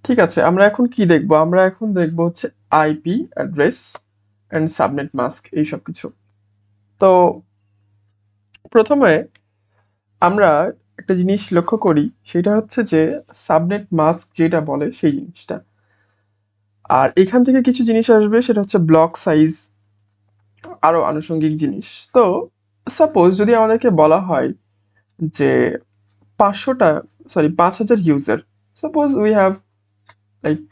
ঠিক আছে, আমরা এখন কি দেখবো? আমরা এখন দেখবো হচ্ছে IP address and subnet mask এইসব কিছু। তো প্রথমে আমরা একটা জিনিস লক্ষ্য করি, সেটা হচ্ছে যে সাবনেট মাস্ক যেটা বলে সেই জিনিসটা। আর এখান থেকে কিছু জিনিস আসবে, সেটা হচ্ছে ব্লক সাইজ, আরো আনুষঙ্গিক জিনিস। তো সাপোজ যদি আমাদেরকে বলা হয় যে 500টা, sorry 5000 user, suppose we have like,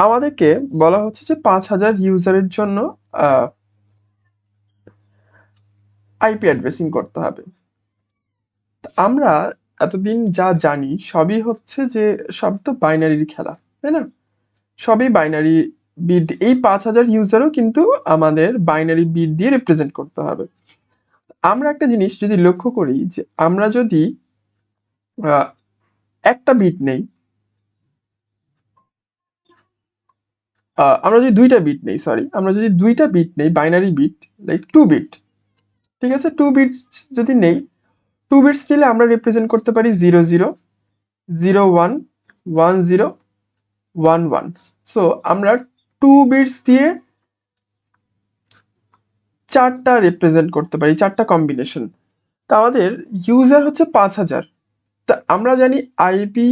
আমাদেরকে বলা হচ্ছে যে 5000 ইউজারের জন্য আইপি অ্যাড্রেসিং করতে হবে। আমরা এতদিন যা জানি সবই হচ্ছে যে সব তো বাইনারির খেলা, তাই না? সবই বাইনারি বিট। এই 5000 ইউজারও কিন্তু আমাদের বাইনারি বিট দিয়ে রিপ্রেজেন্ট করতে হবে। আমরা একটা জিনিস যদি লক্ষ্য করি, যে আমরা যদি আহ, একটা বিট নেই, আমরা যদি দুইটা বিট নেই, সরি, আমরা যদি দুইটা বিট নেই বাইনারি বিট, লাইক 2 বিট, ঠিক আছে, 2 বিটস যদি নেই, 2 বিটস নিলে আমরা রিপ্রেজেন্ট করতে পারি 00, 01, 10, 11। সো আমরা 2 বিটস দিয়ে চারটা রিপ্রেজেন্ট করতে পারি, চারটা কম্বিনেশন। তা আমাদের ইউজার হচ্ছে 5000। তা আমরা জানি আইপি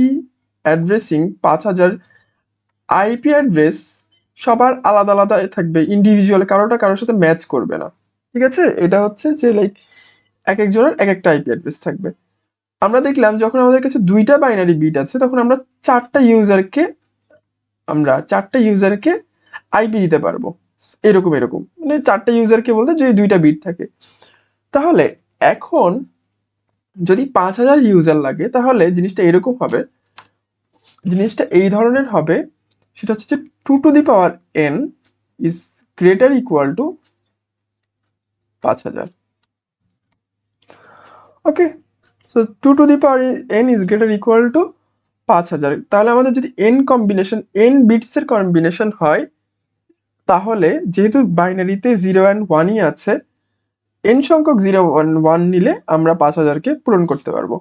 অ্যাড্রেসিং 5000, আইপি অ্যাড্রেস সবার আলাদা আলাদা থাকবে, ইন্ডিভিজুয়াল, কারোটা কারোর সাথে ম্যাচ করবে না। ঠিক আছে, এটা হচ্ছে যে লাইক এক একজনের এক একটা আইপি অ্যাড্রেস থাকবে। আমরা দেখলাম যখন আমাদের কাছে দুইটা বাইনারি বিট আছে, তখন আমরা চারটা ইউজারকে চারটা ইউজারকে আইপি দিতে পারবো। এরকম এরকম মানে চারটা ইউজারকে বলতে যদি দুইটা বিট থাকে। তাহলে এখন যদি 5000 ইউজার লাগে, তাহলে জিনিসটা এরকম হবে, জিনিসটা এই ধরনের হবে। সেটা হচ্ছে যে 2 to the power n is greater equal to 5000। Okay, so 2 to the power n is greater equal to 5000। তাহলে আমাদের যদি n কম্বিনেশন, n বিটসের কম্বিনেশন হয়, তাহলে যেহেতু বাইনারিতে 0 and 1ই আছে, n সংখ্যক 0 1 1 নিলে আমরা 5000কে পূরণ করতে পারবো।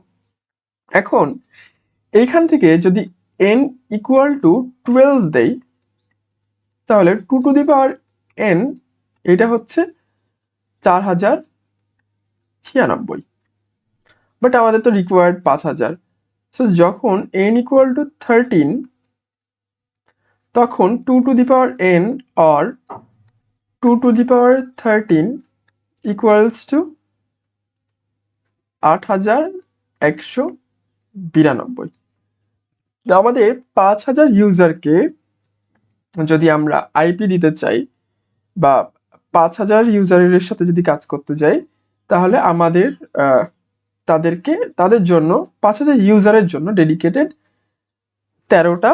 এখন এইখান থেকে যদি n ইকুয়াল টু 12 দেই, তাহলে 2 to the power n এটা হচ্ছে 4096। বাট আমাদের তো রিকোয়ার্ড 5000। সো যখন n ইকুয়াল টু 13, তখন 2 to the power n or 2 to the power 13 equals to 8192। আমাদের 5000 ইউজারকে যদি আমরা আইপি দিতে চাই, বা 5000 ইউজারের সাথে যদি কাজ করতে যাই, তাহলে আমাদের তাদের জন্য 5000 ইউজারের জন্য ডেডিকেটেড 13টা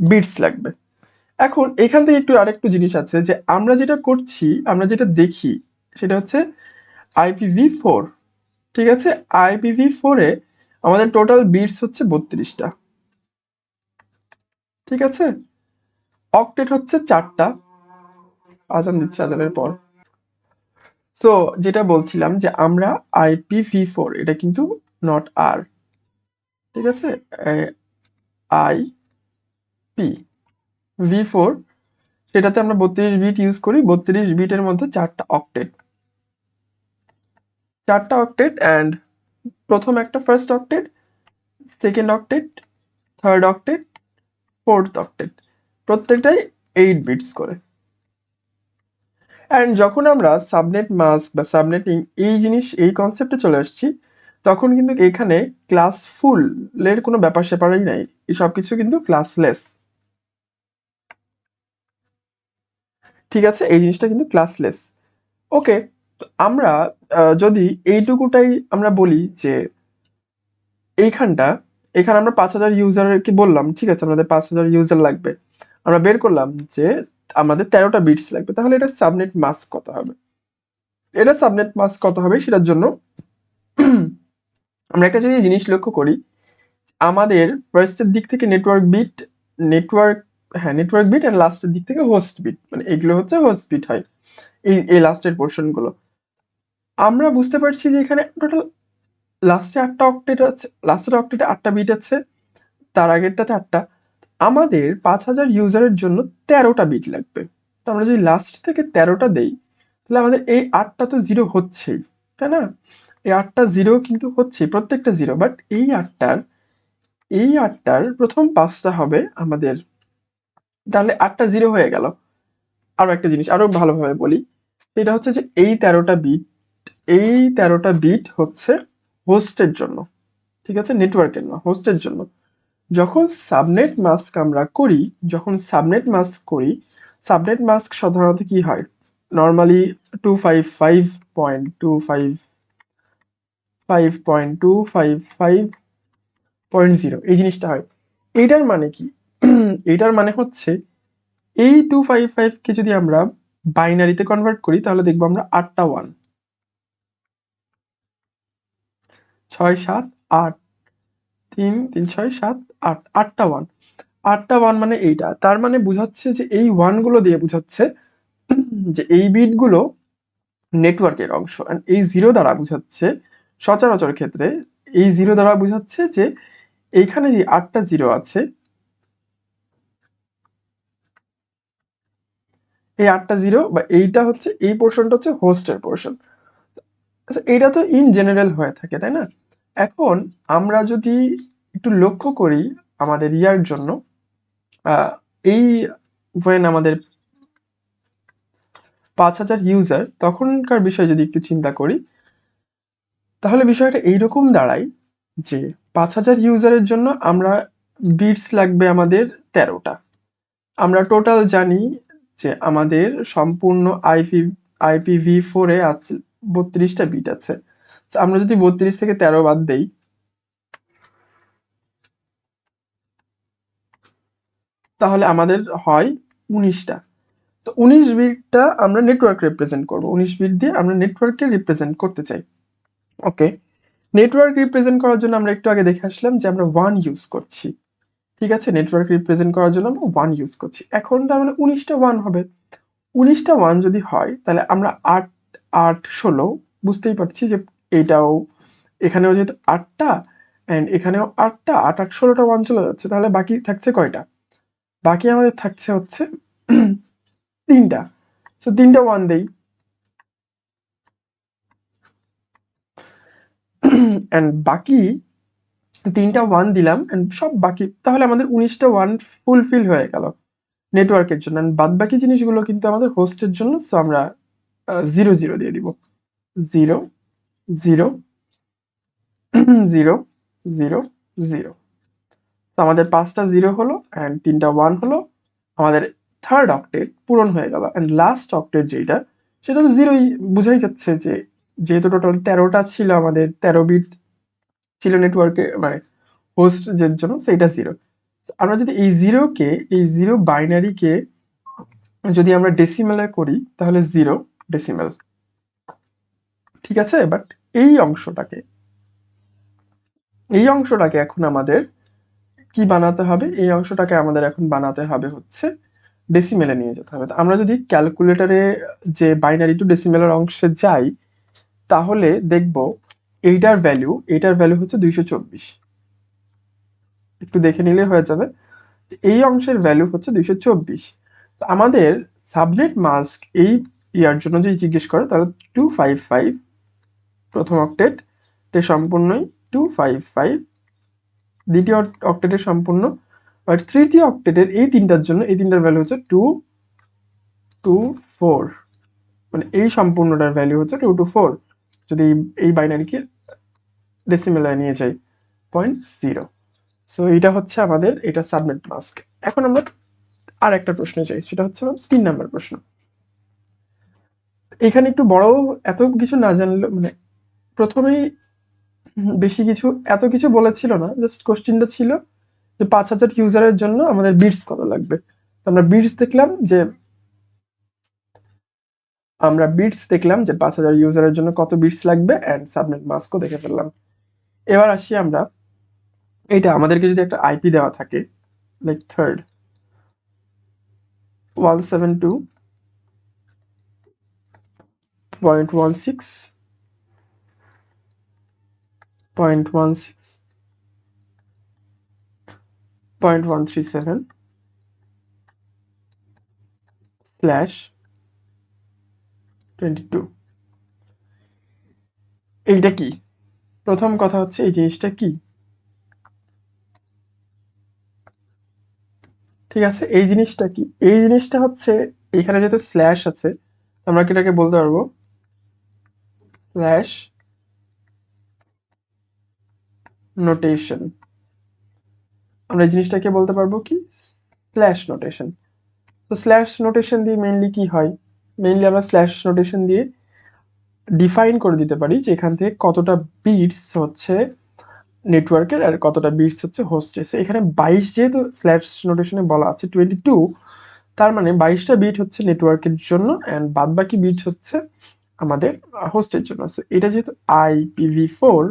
বিটস লাগবে। এখন এখান থেকে একটু আরেকটু জিনিস আছে, যে আমরা যেটা করছি, আমরা যেটা দেখি, সেটা হচ্ছে IPv4। ঠিক আছে, IPv4 এ আমাদের টোটাল বিটস হচ্ছে 32টা। ঠিক আছে, অক্টেট হচ্ছে 4টা। আজান দিচ্ছে, আজানের পর। সো যেটা বলছিলাম, যে আমরা IPv4, এটা কিন্তু নট আর, ঠিক আছে, IPv4, সেটাতে আমরা 32 বিট ইউজ করি। 32 বিটের মধ্যে 4টা অক্টেট, 4টা অক্টেট, অ্যান্ড প্রথম একটা first octet, second octet, third octet, fourth octet, প্রত্যেকটাই 8 বিটস করে। অ্যান্ড যখন আমরা সাবনেট মাস্ক বা সাবনেটিং এই কনসেপ্টে চলে আসছি, তখন কিন্তু এখানে ক্লাস ফুলের কোনো ব্যাপার স্যাপারই নাই, এই সব কিছু কিন্তু ক্লাসলেস। ঠিক আছে, এই জিনিসটা কিন্তু ক্লাসলেস। ওকে, আমরা যদি এইটুকুটাই আমরা বলি, যে এখানে আমরা 5000 ইউজারকে বললাম, ঠিক আছে, আমাদের 5000 ইউজার লাগবে, আমরা বের করলাম যে আমাদের 13টা বিটস লাগবে, তাহলে এটার সাবনেট মাস্ক কত হবে? সেটার জন্য আমরা একটা যদি জিনিস লক্ষ্য করি, আমাদের ফার্স্টের দিক থেকে নেটওয়ার্ক নেটওয়ার্ক বিট, আর লাস্টের দিক থেকে হোস্ট বিট, মানে এগুলো হচ্ছে হোস্ট বিট হয়, এই লাস্টের পোর্শনগুলো। আমরা বুঝতে পারছি যে এখানে টোটাল লাস্টে 8টা অক্টেট আছে, লাস্টের অক্টেটে 8টা বিট আছে, তার আগেরটাতে 8টা। আমাদের 5000 ইউজারের জন্য 13টা বিট লাগবে। তো আমরা যদি লাস্ট থেকে 13টা দেই, তাহলে আমাদের এই 8টা তো 0 হচ্ছেই, তাই না? এই 8টা 0 কিন্তু হচ্ছেই, প্রত্যেকটা 0। বাট এই 8টার প্রথম 5টা হবে আমাদের, তাহলে 8টা 0 হয়ে গেল। আরো একটা জিনিস আরো ভালোভাবে বলি, সেটা হচ্ছে যে এই 13টা বিট হচ্ছে হোস্টের জন্য, ঠিক আছে? নেটওয়ার্কের না, হোস্টের জন্য। যখন সাবনেট মাস্ক আমরা করি, সাবনেট মাস্ক সাধারণত কি হয়, নর্মালি 255.255.255.0 এই জিনিসটা হয়। এইটার মানে কি? এইটার মানে হচ্ছে এই 255কে যদি আমরা বাইনারিতে কনভার্ট করি, তাহলে দেখবো আমরা 8টা 1, 6 7 8, 3 3 6 7 8, 8টা 1, 8টা 1 মানে এইটা। তার মানে বোঝাচ্ছে যে এই 1 গুলো দিয়ে বোঝাচ্ছে যে এই বিটগুলো নেটওয়ার্কের অংশ, and এই 0 দ্বারা বোঝাচ্ছে, সচরাচর ক্ষেত্রে এই 0 দ্বারা বোঝাচ্ছে যে এইখানে যে 8টা 0 আছে, এই 8টা 0 বা এইটা হচ্ছে, এই পোর্শনটা হচ্ছে হোস্টের পোর্শন। আচ্ছা, এটা তো ইন জেনারেল হয়ে থাকে, তাই না? এখন আমরা যদি একটু লক্ষ্য করি আমাদের ইয়ার জন্য, এই ওয়েন আমাদের 5000 ইউজার, তখনকার বিষয় যদি একটু চিন্তা করি, তাহলে বিষয়টা এইরকম দাঁড়ায় যে 5000 ইউজারের জন্য আমরা বিটস লাগবে আমাদের 13টা। আমরা টোটাল জানি যে আমাদের সম্পূর্ণ IPv4 এ আছে 32টা বিট আছে। তো আমরা যদি 32 থেকে 13 বাদ দেই, তাহলে আমাদের হয় 19টা। তো 19 বিটটা আমরা নেটওয়ার্ক রিপ্রেজেন্ট করব, 19 বিট দিয়ে আমরা নেটওয়ার্ককে রিপ্রেজেন্ট করতে চাই। ওকে, নেটওয়ার্ক রিপ্রেজেন্ট করার জন্য আমরা একটু আগে দেখে আসলাম যে আমরা 1 ইউজ করছি, ঠিক আছে? নেটওয়ার্ক রিপ্রেজেন্ট করার জন্য আমরা 1 ইউজ করছি। এখন তার মানে 19টা 1 হবে। 19টা 1 যদি হয়, তাহলে আমরা 8 8 16, বুঝতেই পারছি যে এইটাও, এখানেও যেহেতু 8টা এন্ড এখানেও 8টা, 8 8 16টা 1 চলে যাচ্ছে, তাহলে বাকি থাকছে কয়টা? বাকি আমাদের থাকছে হচ্ছে 3টা। সো 3টা 1 দেই, এন্ড বাকি 3টা 1 দিলাম, এন্ড সব বাকি, তাহলে আমাদের 19টা 1 ফুলফিল হয়ে গেল নেটওয়ার্কের জন্য। এন্ড বাদ বাকি জিনিসগুলো কিন্তু আমাদের হোস্টের জন্য। সো আমরা 0 0 দিয়ে দিব, 0 0 0 0 0। তো আমাদের 5টা 0 হলো এন্ড 3টা 1 হলো, আমাদের থার্ড অক্টেট পূরণ হয়ে গেল। এন্ড লাস্ট অক্টেট যেটা, সেটা তো 0ই, বোঝাই যাচ্ছে যে যেহেতু টোটাল 13টা ছিল, আমাদের 13 বিট ছিল নেটওয়ার্কে, মানে হোস্টের জন্য, সেটা 0। আমরা যদি এই 0 বাইনারিকে যদি আমরা ডেসিমেলে করি, তাহলে 0 ডেসিমেল, ঠিক আছে? বাট এই অংশটাকে এই অংশটাকে এখন আমাদের কি বানাতে হবে? এই অংশটাকে আমাদের এখন বানাতে হবে হচ্ছে ডেসিমেলে নিয়ে যেতে হবে। তো আমরা যদি ক্যালকুলেটরে যে বাইনারি টু ডেসিমেলের অংশে যাই, তাহলে দেখব এইটার ভ্যালু হচ্ছে 224। একটু দেখে নিলে হয়ে যাবে। এই অংশের ভ্যালু হচ্ছে 224। তো আমাদের সাবনেট মাস্ক এই ইয়ার জন্য যদি জিজ্ঞেস করে, তাহলে 255 প্রথম অক্টেট সম্পূর্ণই, 255 দ্বিতীয় অক্টেটের সম্পূর্ণ, আর তৃতীয় অক্টেটের এই তিনটার জন্য এই তিনটার ভ্যালু হচ্ছে 224, মানে এই সম্পূর্ণটার ভ্যালু হচ্ছে 224 যদি এই বাইনারিকে ডেসিমেলে নিয়ে যাই 0.0। সো এটা হচ্ছে আমাদের, এটা সাবনেট মাস্ক। এখন আমরা আর একটা প্রশ্নে যাই, সেটা হচ্ছে 3 নাম্বার প্রশ্ন। এখানে একটু বড়, এত কিছু না জানলে, মানে প্রথমেই বেশি কিছু এত কিছু বলেছিল না, জাস্ট কোশ্চেনটা ছিল যে 5000 ইউজারের জন্য আমাদের বিটস কত লাগবে। তো আমরা বিটস দেখলাম যে 5000 ইউজারের জন্য কত বিটস লাগবে, এন্ড সাবনেট মাস্কও দেখে ফেললাম। এবার আসি আমরা, এটা আমাদেরকে যদি একটা আইপি দেওয়া থাকে, লাইক থার্ড 172.16 0.16 0.137 /22। এইটা কি? প্রথম কথা হচ্ছে এই জিনিসটা কি? ঠিক আছে, এই জিনিসটা কি? এই জিনিসটা হচ্ছে এখানে যেহেতু স্ল্যাশ আছে, আমরা কি এটাকে বলতে পারবো স্ল্যাশ নোটেশন। আমরা এই জিনিসটাকে বলতে পারবো কি স্ল্যাশ নোটেশন। তো স্ল্যাশ নোটেশন দিয়ে মেইনলি কি হয়? মেইনলি আমরা স্ল্যাশ নোটেশন দিয়ে ডিফাইন করে দিতে পারি যে এখান থেকে কতটা বিটস হচ্ছে নেটওয়ার্কের আর কতটা বিটস হচ্ছে হোস্টের। সো এখানে 22 যেহেতু স্ল্যাশ নোটেশনে বলা আছে 22, তার মানে 22টা বিট হচ্ছে নেটওয়ার্কের জন্য অ্যান্ড বাদ বাকি বিট হচ্ছে আমাদের হোস্টের জন্য। সো এটা যেহেতু IPv4,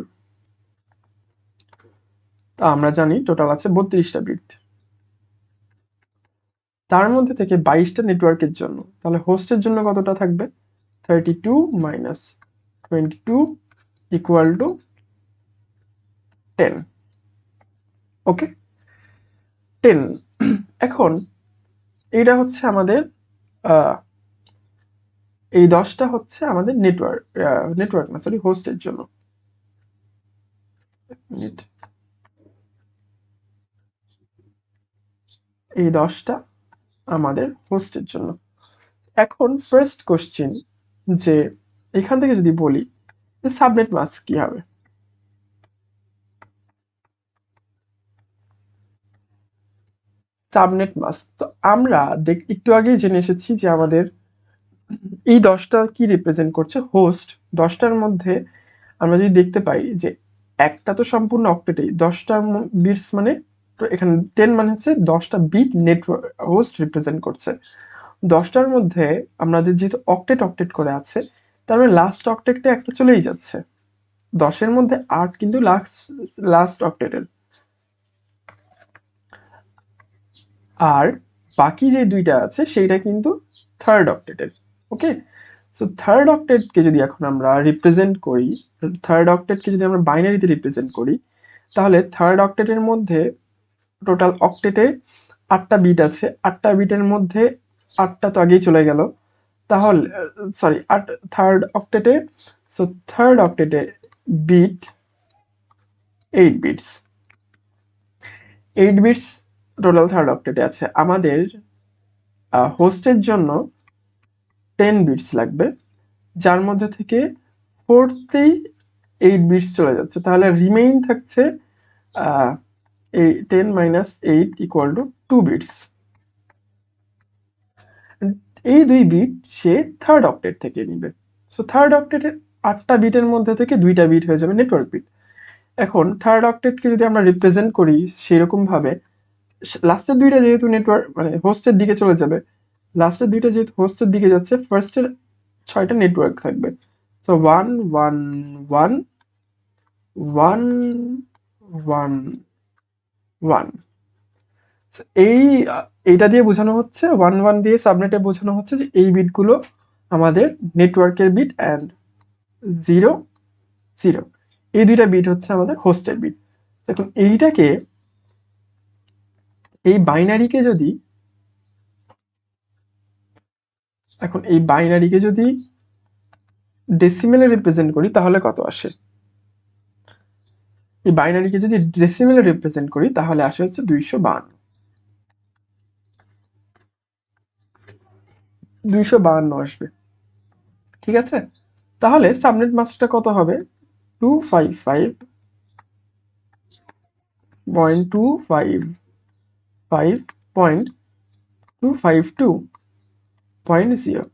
তা আমরা জানি টোটাল আছে 32টা বিট, তার মধ্যে থেকে 22টা নেটওয়ার্কের জন্য, তাহলে হোস্টের জন্য কতটা থাকবে? 32 মাইনাস 22 ইকুয়াল টু 10। ওকে, 10। এখন এইটা হচ্ছে আমাদের এই 10টা হচ্ছে আমাদের নেটওয়ার্ক না সরি হোস্টের জন্য। এই 10টা আমাদের হোস্টের জন্য। এখন ফার্স্ট কোশ্চেন, যে এখান থেকে যদি বলি যে সাবনেট মাস্ক কি হবে? সাবনেট মাস্ক তো আমরা একটু আগেই জেনে এসেছি যে আমাদের এই 10টা কি রিপ্রেজেন্ট করছে? হোস্ট। 10টার মধ্যে আমরা যদি দেখতে পাই যে একটা তো সম্পূর্ণ অক্টেটেই, 10টা বিটস মানে, তো এখানে 10 মানে হচ্ছে 10টা বিট নেটওয়ার্ক হোস্ট রিপ্রেজেন্ট করছে। 10টার মধ্যে আমাদের যেহেতু অক্টেট অক্টেট করে আছে, তার মানে লাস্ট অক্টেটটা একটা চলেই যাচ্ছে। 10-এর মধ্যে 8 কিন্তু লাস্ট অক্টেটের, আর বাকি যে দুইটা আছে সেইটা কিন্তু থার্ড অক্টেটের। ওকে, সো থার্ড অক্টেটকে যদি এখন আমরা রিপ্রেজেন্ট করি, থার্ড অক্টেটকে যদি আমরা বাইনারিতে রিপ্রেজেন্ট করি, তাহলে থার্ড অক্টেটের মধ্যে টোটাল অক্টেটে 8টা বিট আছে। 8টা বিটের মধ্যে 8টা তো আগেই চলে গেল, তাহলে সরি থার্ড অক্টেটে, সো থার্ড অক্টেটে bit 8 bits. 8 bits total third অক্টেটে আছে। আমাদের হোস্টের জন্য 10 বিটস লাগবে, যার মধ্যে থেকে ফোর্থেই 8 বিটস চলে যাচ্ছে, তাহলে রিমেইন থাকছে এই 10 মাইনাস 8 ইকুয়াল টু 2 বিটস। এই 2 বিট সে থার্ড অক্টেট থেকে নিবে। সো থার্ড অক্টেটের 8টা বিটের মধ্যে থেকে 2টা বিট হয়ে যাবে নেটওয়ার্ক বিট। এখন থার্ড অক্টেটকে যদি আমরা রিপ্রেজেন্ট করি সেরকম ভাবে, লাস্টের দুইটা যেহেতু নেটওয়ার্ক মানে হোস্টের দিকে চলে যাবে, লাস্টের দুইটা যেহেতু হোস্টের দিকে যাচ্ছে, ফার্স্টের 6টা নেটওয়ার্ক থাকবে। সো 1 1 1 1 1 1। এই এইটা দিয়ে বোঝানো হচ্ছে, 1 1 দিয়ে সাবনেটে বোঝানো হচ্ছে যে এই বিটগুলো আমাদের নেটওয়ার্কের বিট অ্যান্ড 0 0 এই দুইটা বিট হচ্ছে আমাদের হোস্টের বিট। এখন এইটাকে, এই বাইনারিকে যদি, এখন এই বাইনারিকে যদি ডেসিমেলে রিপ্রেজেন্ট করি তাহলে কত আসে? এই বাইনারিকে যদি ডেসিমেলে রিপ্রেজেন্ট করি তাহলে আসে হচ্ছে 252। 252 আসবে। ঠিক আছে, তাহলে সাবনেট মাস্কটা কত হবে? 255.255.252.0।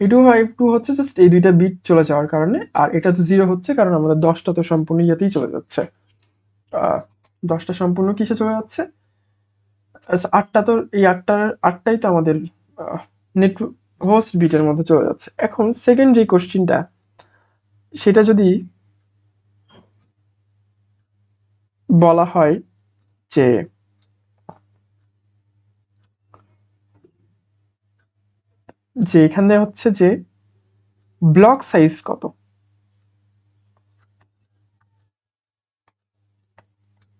এই 252 হচ্ছে জাস্ট এই দুইটা বিট চলে যাওয়ার কারণে, আর এটা তো 0 হচ্ছে কারণ আমাদের 10টা তো সম্পূর্ণ ইয়েতেই চলে যাচ্ছে। 10টা সম্পূর্ণ কিসে চলে যাচ্ছে? 8টা তো, এই 8টাই তো আমাদের নেট হোস্ট বিটের মধ্যে চলে যাচ্ছে। এখন সেকেন্ড যে কোশ্চেনটা, সেটা যদি বলা হয় যে যে এখানে হচ্ছে যে ব্লক সাইজ কত?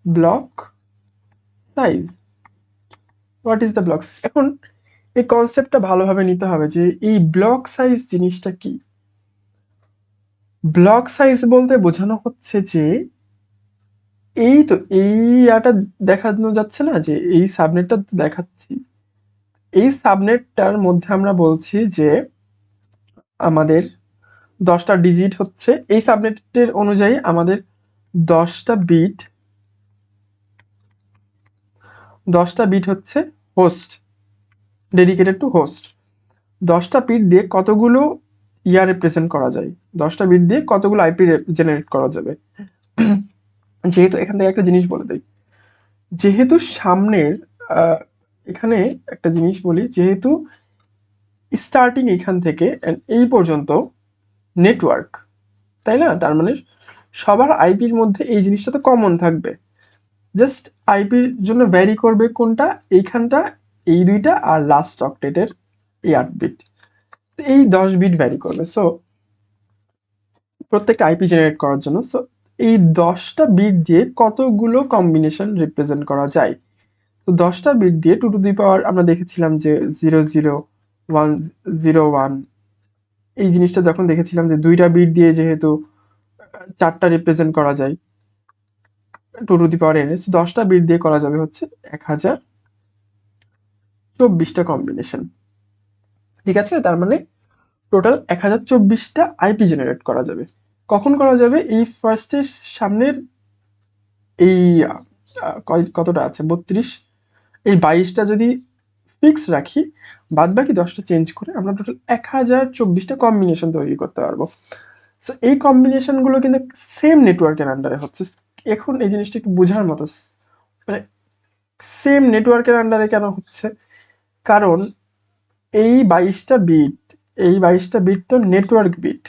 Block size. What is the block? এখন এই কনসেপ্টটা ভালোভাবে নিতে হবে যে এই ব্লক সাইজ জিনিসটা কি। ব্লক সাইজ বলতে বোঝানো হচ্ছে যে এই তো এই ইয়াটা দেখানো যাচ্ছে না, যে এই সাবনেটটা দেখাচ্ছি, এই সাবনেটটার মধ্যে আমরা বলছি যে আমাদের 10টা ডিজিট হচ্ছে, এই সাবনেটের অনুযায়ী আমাদের 10টা বিট 10টা বিট হচ্ছে হোস্ট, ডেডিকেটেড টু হোস্ট। 10টা বিট দিয়ে কতগুলো ইয়া রিপ্রেজেন্ট করা যায়, 10টা বিট দিয়ে কতগুলো আইপি জেনারেট করা যাবে। যেহেতু এখান থেকে একটা জিনিস বলে দেই, যেহেতু সামনের এখানে একটা জিনিস বলি, যেহেতু স্টার্টিং এখান থেকে এই পর্যন্ত নেটওয়ার্ক, তাই না? তার মানে সবার আইপির মধ্যে এই জিনিসটা তো কমন থাকবে, জাস্ট আইপির জন্য ভ্যারি করবে কোনটা, এইখানটা এই দুইটা, আর লাস্ট অক্টেটের এই 8 বিট, এই 10 বিট ভ্যারি করবে। সো প্রত্যেকটা আইপি জেনারেট করার জন্য, সো এই 10টা বিট দিয়ে কতগুলো কম্বিনেশন রিপ্রেজেন্ট করা যায়। তো 10টা বিট দিয়ে 2 টু দি পাওয়ার আমরা দেখেছিলাম যে 00101, এই জিনিসটা যখন দেখেছিলাম যে 2টা বিট দিয়ে যেহেতু 4টা রিপ্রেজেন্ট করা যায় 2 টু দি পাওয়ার n, 10টা বিট দিয়ে করা যাবে হচ্ছে 1024টা কম্বিনেশন। ঠিক আছে, তার মানে টোটাল 1024টা আইপি জেনারেট করা যাবে। কখন করা যাবে? এই ফার্স্টের সামনের এই কতটা আছে 32, এই 22টা যদি ফিক্স রাখি, বাদ বাকি 10টা চেঞ্জ করে আমরা টোটাল 1024টা কম্বিনেশন তৈরি করতে পারবো। সো এই কম্বিনেশনগুলো কিন্তু সেম নেটওয়ার্কের আন্ডারে হচ্ছে। এখন এই জিনিসটা একটু বোঝার মতো, মানে সেম নেটওয়ার্কের আন্ডারে কেন হচ্ছে? কারণ এই 22টা বিট তো network bit,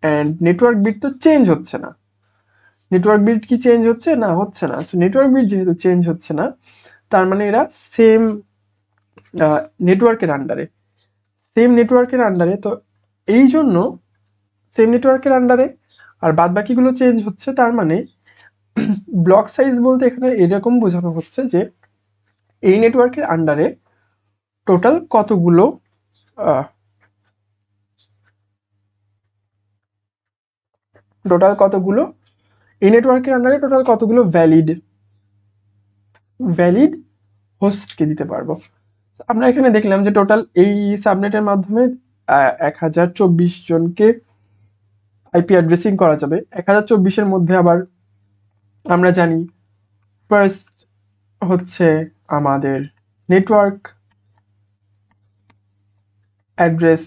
and network bit তো চেঞ্জ হচ্ছে না। নেটওয়ার্ক বিট কি চেঞ্জ হচ্ছে? না, হচ্ছে না। সো নেটওয়ার্ক বিট যেহেতু চেঞ্জ হচ্ছে না, তার মানে এরা সেম নেটওয়ার্কের আন্ডারে, তো এই জন্য সেম নেটওয়ার্কের আন্ডারে, আর বাদ বাকিগুলো চেঞ্জ হচ্ছে। তার মানে ব্লক সাইজ বলতে এখানে এরকম বোঝানো হচ্ছে যে এই নেটওয়ার্কের আন্ডারে টোটাল কতগুলো এই নেটওয়ার্কের আন্ডারে টোটাল কতগুলো ভ্যালিড হোস্টকে দিতে পারবো। আমরা এখানে দেখলাম যে টোটাল এই সাবনেটের মাধ্যমে 1024 জনকে আইপি অ্যাড্রেসিং করা যাবে। 1024-এর মধ্যে আবার আমরা জানি ফার্স্ট হচ্ছে আমাদের network address,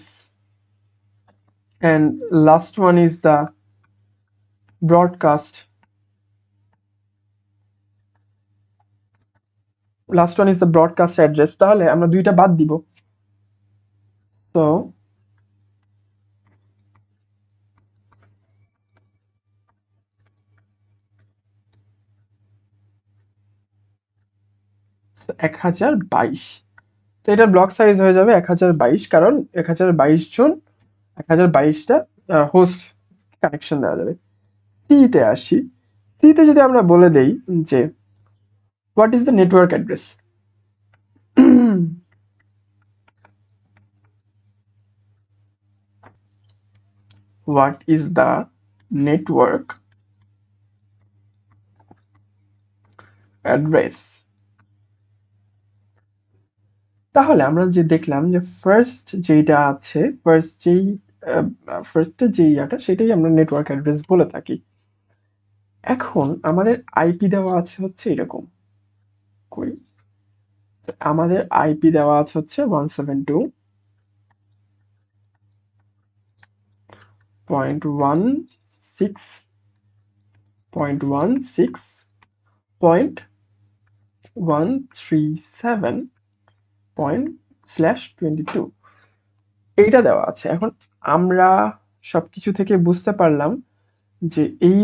and last one is the broadcast address। তাহলে আমরা দুইটা বাদ দিব, তো so 1022, তো এটার ব্লক সাইজ হয়ে যাবে 1022, কারণ 1022 জন 1022টা হোস্ট কানেকশন দেওয়া যাবে। সিতে আসি, সিতে যদি আমরা বলে দেই যে what is the network address, what is the network address, তাহলে আমরা যে দেখলাম যে ফার্স্ট যেইটা আছে, ফার্স্টে যে ইয়াটা, সেটাই আমরা নেটওয়ার্ক অ্যাড্রেস বলে থাকি। এখন আমাদের আইপি দেওয়া আছে হচ্ছে এরকম, কই আমাদের আইপি দেওয়া আছে হচ্ছে 116.116.137./22, এইটা দেওয়া আছে। এখন আমরা সবকিছু থেকে বুঝতে পারলাম যে এই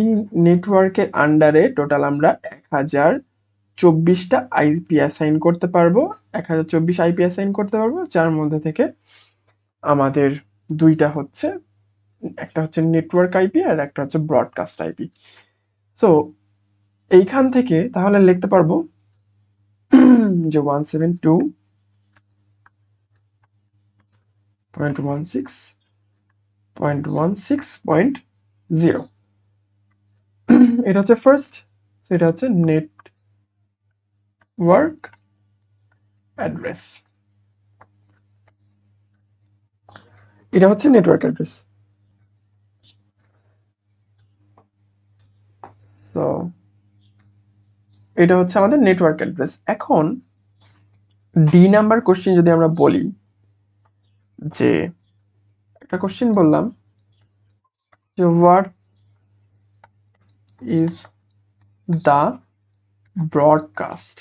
নেটওয়ার্কের আন্ডারে টোটাল আমরা 1024টা আইপি অ্যাসাইন করতে পারবো, 1024 আইপি অ্যাসাইন করতে পারবো, যার মধ্যে থেকে আমাদের দুইটা হচ্ছে, একটা হচ্ছে নেটওয়ার্ক আইপি আর একটা হচ্ছে ব্রডকাস্ট আইপি। সো এইখান থেকে তাহলে লিখতে পারবো যে 172.16.16.0 এটা হচ্ছে ফার্স্ট, সেটা হচ্ছে নেটওয়ার্ক অ্যাড্রেস। এটা হচ্ছে নেটওয়ার্ক অ্যাড্রেস। তো এটা হচ্ছে আমাদের নেটওয়ার্ক অ্যাড্রেস। এখন ডি নাম্বার কোশ্চেন যদি আমরা বলি, যে একটা কোশ্চেন বললাম যে what is the broadcast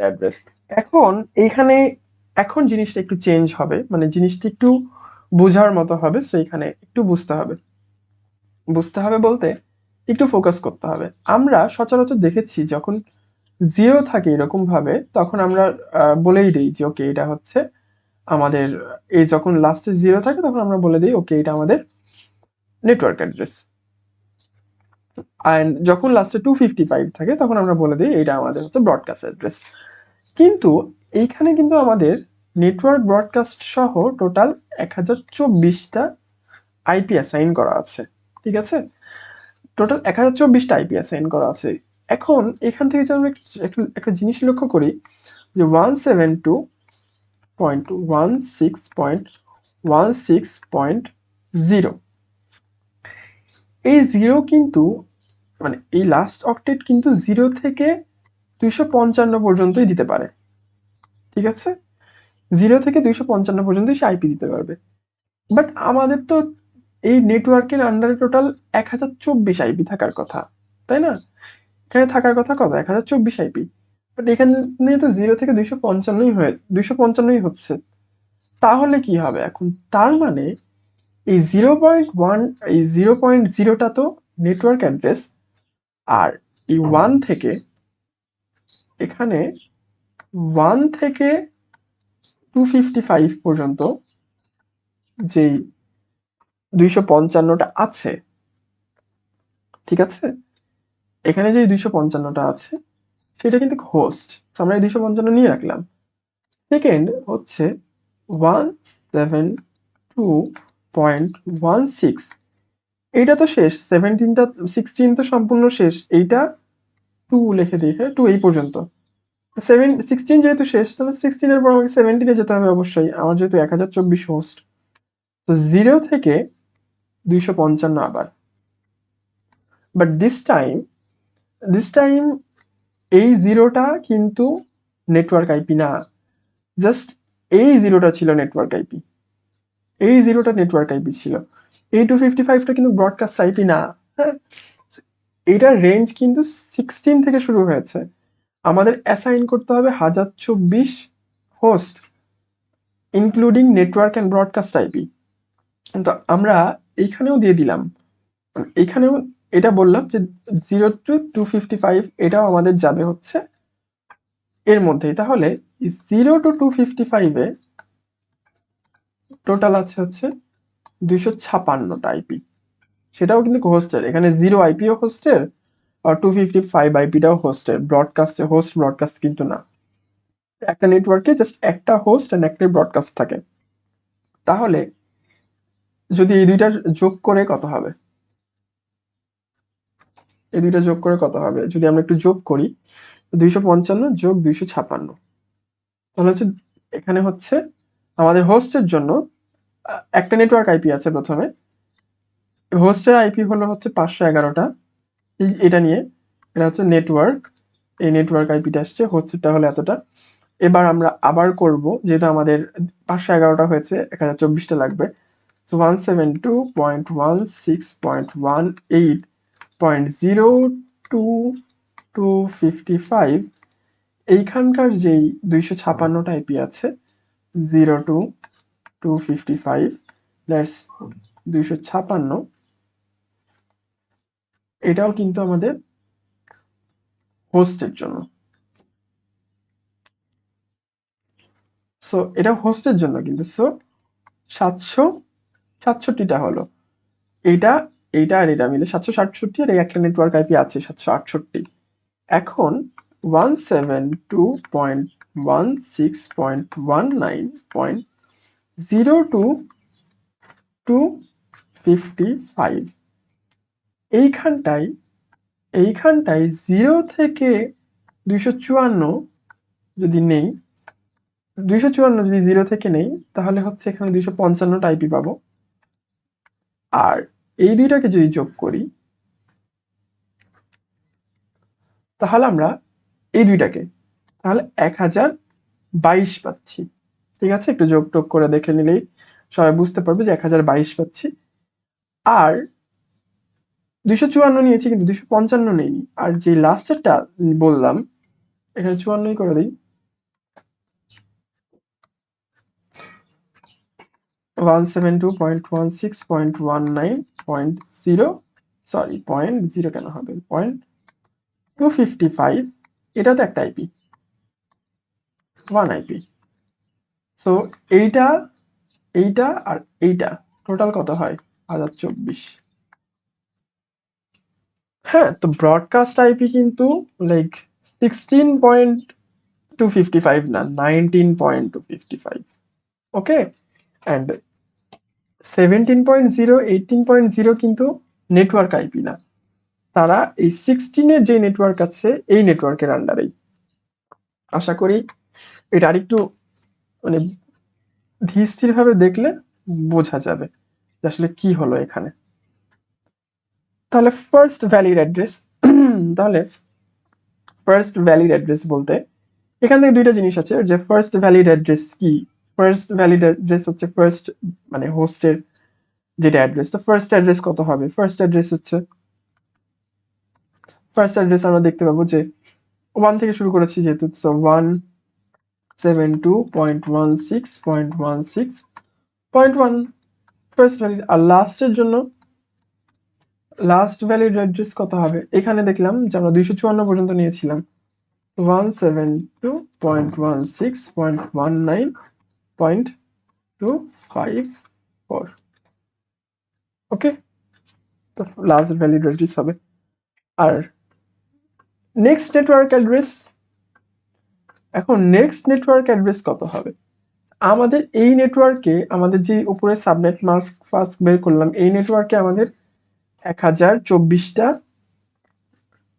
address. এখন এইখানে এখন জিনিসটা একটু চেঞ্জ হবে, মানে জিনিসটা একটু বোঝার মতো হবে। সো এখানে একটু বুঝতে হবে বলতে একটু ফোকাস করতে হবে। আমরা সচরাচর দেখেছি যখন জিরো থাকে এরকম ভাবে, তখন আমরা বলেই দিই যে ওকে এটা হচ্ছে আমাদের, এই যখন লাস্টে জিরো থাকে তখন আমরা বলে দিই ওকে এটা আমাদের নেটওয়ার্ক অ্যাড্রেস। অ্যান্ড যখন লাস্টে 255 থাকে তখন আমরা বলে দিই এটা আমাদের হচ্ছে ব্রডকাস্ট অ্যাড্রেস। কিন্তু এইখানে কিন্তু আমাদের নেটওয়ার্ক ব্রডকাস্ট সহ টোটাল 1024টা আইপি অ্যাসাইন করা আছে। ঠিক আছে, টোটাল 1024টা আইপি অ্যাসাইন করা আছে। এখন এখান থেকে যদি আমরা একটা জিনিস লক্ষ্য করি যে 172.16.16.0, এই জিরো কিন্তু মানে এই লাস্ট অক্টেট কিন্তু 0 থেকে 255 পর্যন্তই দিতে পারে। ঠিক আছে, 0 থেকে 255 পর্যন্তই সে আইপি দিতে পারবে। বাট আমাদের তো এই নেটওয়ার্কের আন্ডারে টোটাল 1024 আইপি থাকার কথা, তাই না? এখানে থাকার কথা কত? 1024 আইপি। বাট এখানে তো 0 থেকে 255ই হচ্ছে। তাহলে কি হবে এখন? তার মানে এই 0.1, এই 0.0টা তো নেটওয়ার্ক অ্যাড্রেস, আর এই 1 থেকে এখানে 1 থেকে 255 পর্যন্ত যেই 255টা আছে, ঠিক আছে, এখানে যে 255টা আছে সেটা কিন্তু হোস্ট। আমরা এই 255 নিয়ে রাখলাম। সেকেন্ড হচ্ছে 172.16, এইটা তো শেষ। 16 তো সম্পূর্ণ শেষ, এইটা 2 লিখে দিই। হ্যাঁ, 2 এই পর্যন্ত। 16 যেহেতু শেষ, তাহলে 16 এর পর আমাকে 17 যেতে হবে অবশ্যই, আমার যেহেতু 1024 হোস্ট। তো 0 থেকে 255 আবার। বাট দিস টাইম এই জিরোটা কিন্তু নেটওয়ার্ক আইপি না, জাস্ট এই জিরোটা ছিল নেটওয়ার্ক আইপি। এই জিরোটা নেটওয়ার্ক আইপি ছিল, এই 255টা কিন্তু ব্রডকাস্ট আইপি না। হ্যাঁ, এইটার রেঞ্জ কিন্তু 16 থেকে শুরু হয়েছে। আমাদের অ্যাসাইন করতে হবে 1024 host including network and broadcast IP. তো আমরা এইখানেও দিয়ে দিলাম, এইখানেও এটা বললাম যে 0 to 255 এটাও আমাদের যাবে হচ্ছে এর মধ্যেই। তাহলে 0 to 255-এ টোটাল আছে হচ্ছে 256টা আইপি। সেটাও কিন্তু হোস্টের, এখানে 0 আইপিও হোস্টের আর 255 আইপিটাও হোস্টের। ব্রডকাস্ট কিন্তু না। একটা নেটওয়ার্কে জাস্ট একটা হোস্ট এন্ড একটা ব্রডকাস্ট থাকে। তাহলে যদি এই দুইটার যোগ করে কত হবে? এই দুইটা যোগ করে কত হবে? যদি আমরা একটু যোগ করি, 255 যোগ 256, তাহলে হচ্ছে এখানে হচ্ছে আমাদের হোস্টের জন্য একটা নেটওয়ার্ক আইপি আছে প্রথমে। হোস্টের আইপি হলো হচ্ছে 511টা। এটা নিয়ে, এটা হচ্ছে নেটওয়ার্ক, এই নেটওয়ার্ক আইপিটা আসছে, হোস্টেরটা হলো এতটা। এবার আমরা আবার করব, যেহেতু আমাদের 511টা হয়েছে, 1024টা লাগবে। সো 172.168.02255, এইখানকার যেই 256টা আইপি আছে, 02255 দ্যাটস 256, এটাও কিন্তু আমাদের হোস্টের জন্য। সো এটা হোস্টের জন্য কিন্তু। সো 767টা হলো। এইটা এইটা আর এটা মিলে 767, আর এই একটা নেটওয়ার্ক আইপি আছে 768। এখন 172.168.02255 এইখানটায় 0 থেকে 254 যদি নেই, 254 যদি 0 থেকে নেই, তাহলে হচ্ছে এখানে 255টা আইপি পাবো। আর এই দুইটাকে যদি যোগ করি, তাহলে আমরা এই দুইটাকে তাহলে 1022 পাচ্ছি। ঠিক আছে, একটু যোগ টোগ করে দেখে নিলেই সবাই বুঝতে পারবে যে 1022 পাচ্ছি। আর 254 নিয়েছি, কিন্তু 255 নেইনি। আর যে লাস্টেরটা বললাম, এখানে 54 করে দিই, 172.16.19.0, সরি 0.0 কেন হবে, 0.255, এটা তো একটা আইপি, 1 আইপি। সো এইটা এইটা আর এইটা টোটাল কত হয়, 1024। হ্যাঁ, তো ব্রডকাস্ট আইপি কিন্তু লাইক 16.255 না, 19.255। ওকে, অ্যান্ড 17.0, 18.0 কিন্তু নেটওয়ার্ক আইপি না, তারা এই 16-এর যে নেটওয়ার্ক আছে এই নেটওয়ার্কের আন্ডারেই। আশা করি এটা আরেকটু মানে ধীর স্থির ভাবে দেখলে বোঝা যাবে যে আসলে কি হলো এখানে। তাহলে ফার্স্ট ভ্যালিড অ্যাড্রেস, তাহলে ফার্স্ট ভ্যালিড অ্যাড্রেস বলতে এখান থেকে দুইটা জিনিস আছে, যে ফার্স্ট ভ্যালিড অ্যাড্রেস কি। ফার্স্ট ভ্যালিড অ্যাড্রেস হচ্ছে ফার্স্ট মানে হোস্টের যেটা অ্যাড্রেস, তো ফার্স্ট অ্যাড্রেস কত হবে, ফার্স্ট অ্যাড্রেস হচ্ছে, ফার্স্ট অ্যাড্রেস আমরা দেখতে পাবো যে 1 থেকে শুরু করেছি যেহেতু, সো 172.16.16.1 ফার্স্ট ভ্যালিড। আর লাস্টের জন্য লাস্ট ভ্যালিড অ্যাড্রেস কত হবে, এখানে দেখলাম যে আমরা 254 পর্যন্ত নিয়েছিলাম, 172.16.19.254। ওকে, তো লাস্ট ভ্যালিড অ্যাড্রেস হবে। আর নেক্সট নেটওয়ার্ক অ্যাড্রেস, এখন নেক্সট নেটওয়ার্ক অ্যাড্রেস কত হবে, আমাদের এই নেটওয়ার্কে আমাদের যে উপরে সাবনেট মাস্ক ফাস্ক বের করলাম, এই নেটওয়ার্কে আমাদের 1024টা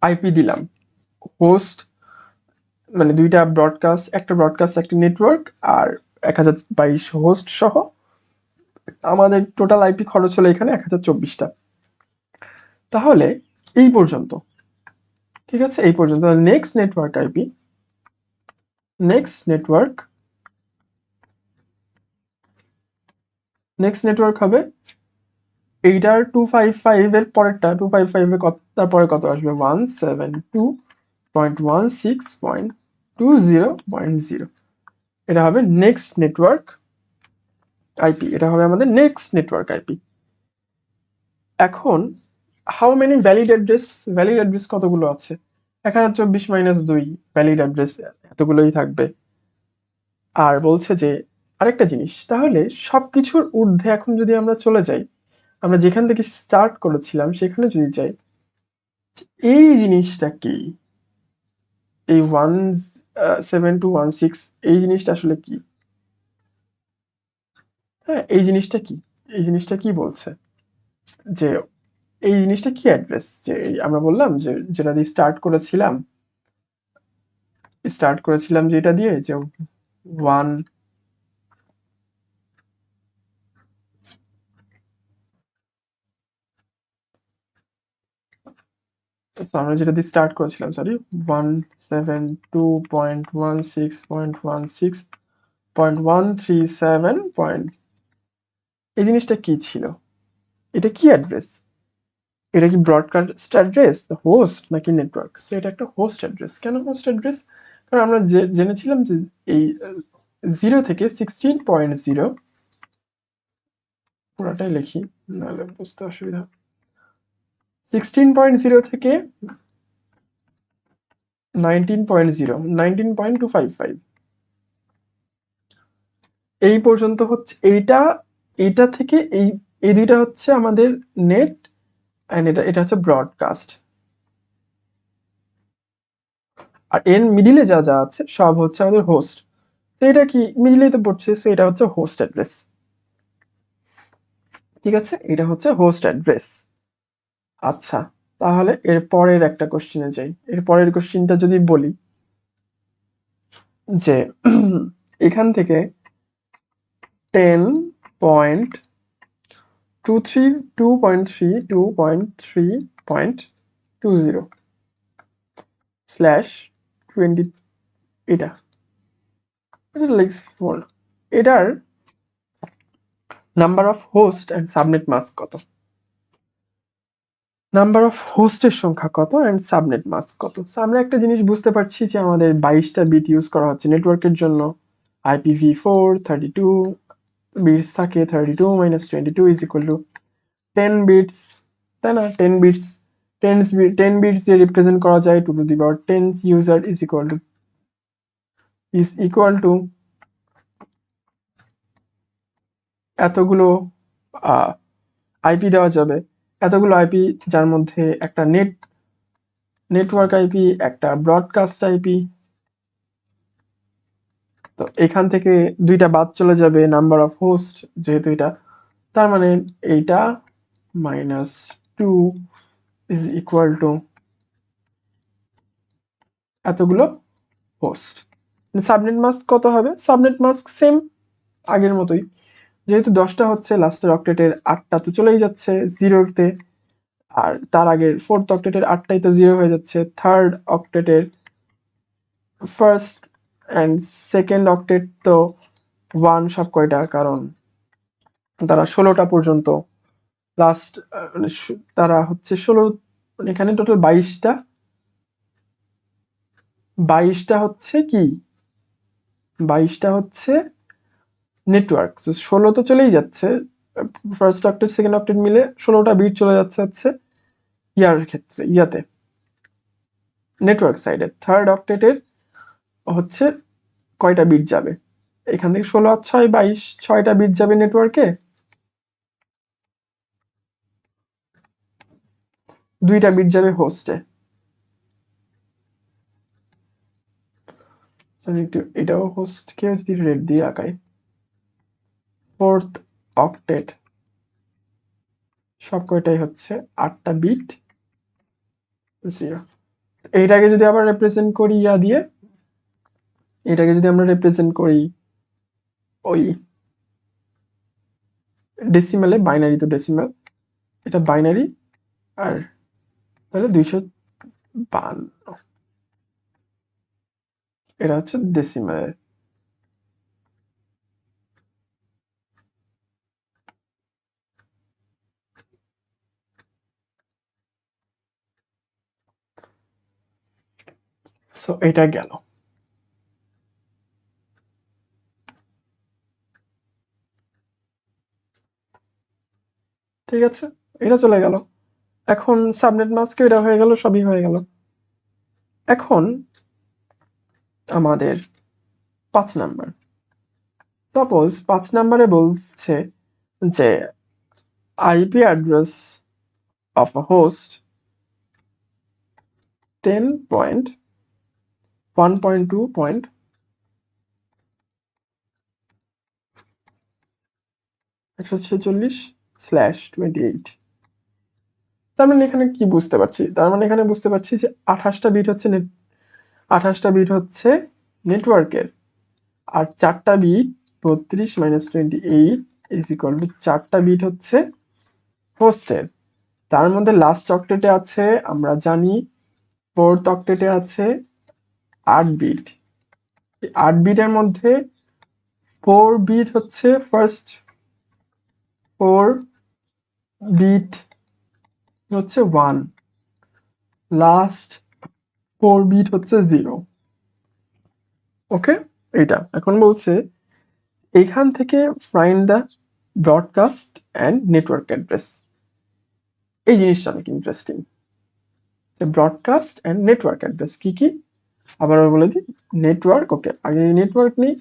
আইপি দিলাম, হোস্ট মানে দুইটা ব্রডকাস্ট, একটা ব্রডকাস্ট একটা নেটওয়ার্ক, আর 1022 হোস্ট সহ আমাদের টোটাল আইপি খরচ হলো এখানে 1024টা। তাহলে এই পর্যন্ত, ঠিক আছে, এই পর্যন্ত। Next network IP, next network হবে এইটার 255 এর পরেরটা, 255 এর তারপরে কত আসবে, 172.16.20.0, এটা হবে নেক্সট নেটওয়ার্ক আইপি, এটা হবে আমাদের নেক্সট নেটওয়ার্ক আইপি। এখন how many valid address, valid address কতগুলো আছে, 1024 মাইনাস 2, ভ্যালিড অ্যাড্রেস এতগুলোই থাকবে। আর বলছে যে আরেকটা জিনিস, তাহলে সবকিছুর ঊর্ধ্বে এখন যদি আমরা চলে যাই, আমরা যেখান থেকে স্টার্ট করেছিলাম সেখানে যদি যাই, এই জিনিসটা কি, এই 172.16, এই জিনিসটা আসলে কি, হ্যাঁ এই জিনিসটা কি, এই জিনিসটা কি বলছে, যে এই জিনিসটা কি অ্যাড্রেস, যে আমরা বললাম যে যেটা দিয়ে স্টার্ট করেছিলাম যেটা দিয়ে, যে 1, আমরা যেটা দিয়ে স্টার্ট করেছিলাম, সরি 172.116.16.137 পয়েন্ট, এই জিনিসটা কি ছিল, এটা কি অ্যাড্রেস, এটা কি ব্রডকাস্ট অ্যাড্রেস, হোস্ট নাকি নেটওয়ার্ক, সো এটা একটা হোস্ট অ্যাড্রেস। কেন হোস্ট অ্যাড্রেস, কারণ আমরা জেনেছিলাম যে এই 0 থেকে 16.0, পুরাটাই লিখি নাহলে বুঝতে অসুবিধা, 16.0 থেকে 19.0, 19.255 এই পর্যন্ত হচ্ছে এইটা এটা থেকে এই দুইটা হচ্ছে আমাদের নেট, অ্যান্ড এটা হচ্ছে ব্রডকাস্ট। আর এর মিডিলে যা যা আছে সব হচ্ছে আমাদের হোস্ট। তো এটা কি মিডিলেই তো পড়ছে, সো এটা হচ্ছে হোস্ট অ্যাড্রেস। ঠিক আছে, এটা হচ্ছে হোস্ট অ্যাড্রেস। আচ্ছা, তাহলে এর পরের একটা কোশ্চেনে যাই। এর পরের কোশ্চেনটা যদি বলি যে এখান থেকে 10.232.3.20 স্ল্যাশ 20, এটা লিখস ফোর, এটার number of host and subnet mask কত? নাম্বার অফ হোস্টের সংখ্যা কত অ্যান্ড সাবনেট মাস্ক কত? সো আমরা একটা জিনিস বুঝতে পারছি যে আমাদের 22টা বিট ইউজ করা হচ্ছে নেটওয়ার্কের জন্য। IPv4 32 বিটস থাকে, 32 - 22 ইজ ইকুয়াল টু 10 বিটস, তাই না? 10 বিটস, 10 বিটস দিয়ে রিপ্রেজেন্ট করা যায় 2 to the power 10 user is equal to এতগুলো আইপি দেওয়া যাবে, এতগুলো আইপি, যার মধ্যে একটা নেটওয়ার্ক আইপি, একটা ব্রডকাস্ট আইপি। তো এখান থেকে দুইটা বাদ চলে যাবে নাম্বার অফ হোস্ট, যেহেতু এটা, তার মানে এইটা -2 ইজ ইকুয়াল টু এতগুলো হোস্ট। সাবনেট মাস্ক কত হবে? সাবনেট মাস্ক সেম আগের মতোই, যেহেতু 10টা হচ্ছে, লাস্টের অক্টেটের 8টা তো চলেই যাচ্ছে জিরোতে, আর তার আগের ফোর্থ অক্টেটের 8টাই তো জিরো হয়ে যাচ্ছে, থার্ড অক্টেটের ফার্স্ট অ্যান্ড সেকেন্ড অক্টেট তো 1 সব কয়টা, কারণ তারা 16টা পর্যন্ত লাস্ট, তারা হচ্ছে 16, মানে এখানে টোটাল 22টা হচ্ছে কি, 22টা হচ্ছে নেটওয়ার্ক। 16 তো চলেই যাচ্ছে, ফার্স্ট অক্টেট সেকেন্ড অক্টেট মিলে 16টা বিট চলে যাচ্ছে হচ্ছে ইয়াতে নেটওয়ার্ক সাইডে। থার্ড অক্টেটের হচ্ছে কয়টা বিট যাবে, এখান থেকে 16 আর 6 22, 6টা বিট যাবে নেটওয়ার্কে, 2টা বিট যাবে হোস্টে। একটু এটাও হোস্ট কে যদি রেড দিয়ে আঁকাই, ফোর্থ অক্টেট সব কয়টাই হচ্ছে 8টা বিট 0। এইটাকে যদি আবার রিপ্রেজেন্ট করি ইয়া দিয়ে, এটাকে যদি আমরা রিপ্রেজেন্ট করি ওই ডেসিমালে, বাইনারি তো ডেসিমাল, এটা বাইনারি, আর তাহলে 252, এটা হচ্ছে ডেসিমাল। সো এটা গেল। ঠিক আছে, এটা চলে গেল। এখন সাবনেট মাস্ক এটা হয়ে গেল, সবই হয়ে গেল। এখন আমাদের 5 নাম্বার, সাপোজ 5 নাম্বারে বলছে যে IP address of a host 10.1.2.146/28। তার মানে এখানে কি বুঝতে পারছি? তার মানে এখানে বুঝতে পারছি যে 28টা বিট হচ্ছে 28টা বিট হচ্ছে নেটওয়ার্কের, আর 4টা বিট 32 - 28 ইজ ইকুয়াল টু 4টা বিট হচ্ছে হোস্টের। তার মধ্যে লাস্ট অক্টেটে আছে আমরা জানি, ফোর্থ অক্টেটে আছে 8 বিট। 8 বিটের মধ্যে 4 বিট হচ্ছে ফার্স্ট, 4 বিট হচ্ছে 1, লাস্ট 4 বিট হচ্ছে 0। ওকে, এইটা এখন বলছে এখান থেকে find the broadcast and network address. এই জিনিসটা অনেক interesting, broadcast and network address কি কি আবার বলে দিই। নেটওয়ার্ক, ওকে, আগে নেটওয়ার্ক নেই,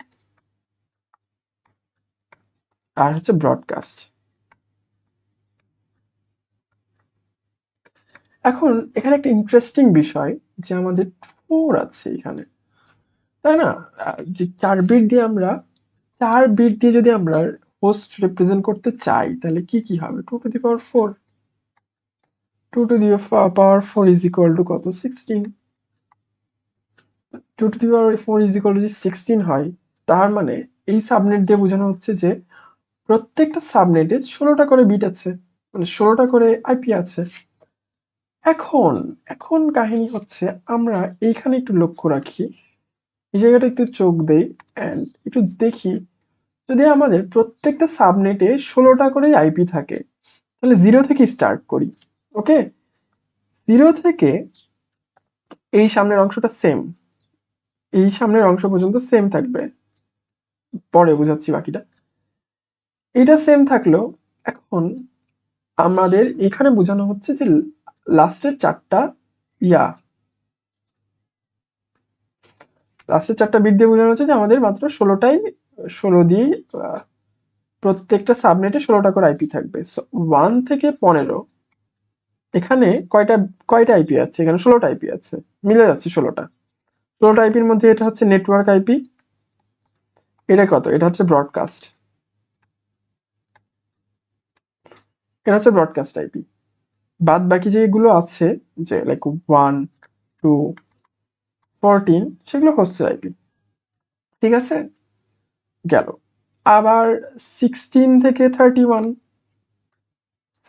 আর হচ্ছে ব্রডকাস্ট। এখন এখানে একটা ইন্টারেস্টিং বিষয় যে আমাদের 4 আছে এখানে, তাই না? যে 4 বিট দিয়ে যদি আমরা হোস্ট রিপ্রেজেন্ট করতে চাই তাহলে কি হবে? 2 to the power 4, 2 to the power 4 is equal to কত? 16। 2 to the power 4 is equal to যদি 16 হয়, তার মানে এই সাবনেট দিয়ে বোঝানো হচ্ছে যে প্রত্যেকটা সাবনেটে 16টা করে বিট আছে, মানে 16টা করে আইপি আছে। এখন এখন কাহিনী হচ্ছে আমরা এইখানে একটু লক্ষ্য রাখি, এই জায়গাটা একটু চোখ দেই অ্যান্ড একটু দেখি, যদি আমাদের প্রত্যেকটা সাবনেটে 16টা করে আইপি থাকে তাহলে 0 থেকে স্টার্ট করি। ওকে, 0 থেকে এই সামনের অংশটা সেম, এই সামনের অংশ পর্যন্ত সেম থাকবে, পরে বোঝাচ্ছি বাকিটা। এটা সেম থাকলেও এখন আমাদের এখানে বোঝানো হচ্ছে যে লাস্টের 4টা ইয়া লাস্টের 4টা বিট দিয়ে বোঝানো হচ্ছে যে আমাদের মাত্র 16 দিয়ে প্রত্যেকটা সাবনেটে 16টা করে আইপি থাকবে। 1 থেকে 15 এখানে কয়টা আইপি আছে? এখানে 16টা আইপি আছে, মিলে যাচ্ছে 16টা আইপির মধ্যে এটা হচ্ছে নেটওয়ার্ক আইপি, এটা কত? এটা হচ্ছে ব্রডকাস্ট, এটা হচ্ছে ব্রডকাস্ট আইপি। বাদ বাকি যেগুলো আছে যে লাইক 1 2 14 সেগুলো হোস্টের আইপি। ঠিক আছে, গেল। আবার 16 থেকে 31